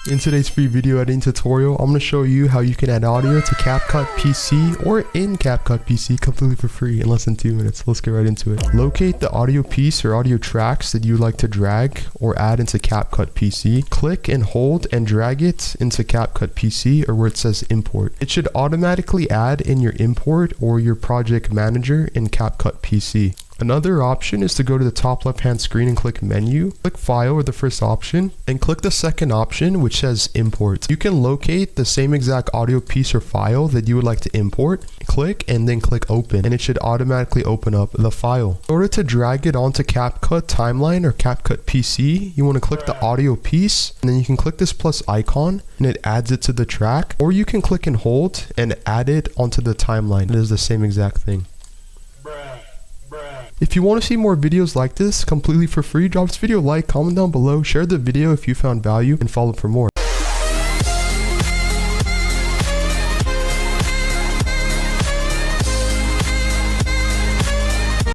In today's free video editing tutorial, I'm going to show you how you can add audio to Capcut PC or in Capcut PC completely for free in less than 2 minutes. Let's get right into it. Locate the audio piece or audio tracks that you would like to drag or add into Capcut PC. Click and hold and drag it into Capcut PC or where it says import. It should automatically add in your import or your project manager in Capcut PC. Another option is to go to the top left hand screen and click menu, click file or the first option, and click the second option which says import. You can locate the same exact audio piece or file that you would like to import, click and then click open, and it should automatically open up the file. In order to drag it onto Capcut timeline or Capcut PC, you want to click the audio piece and then you can click this plus icon and it adds it to the track, or you can click and hold and add it onto the timeline. It is the same exact thing. If you want to see more videos like this completely for free, drop this video a like, comment down below, share the video if you found value, and follow for more.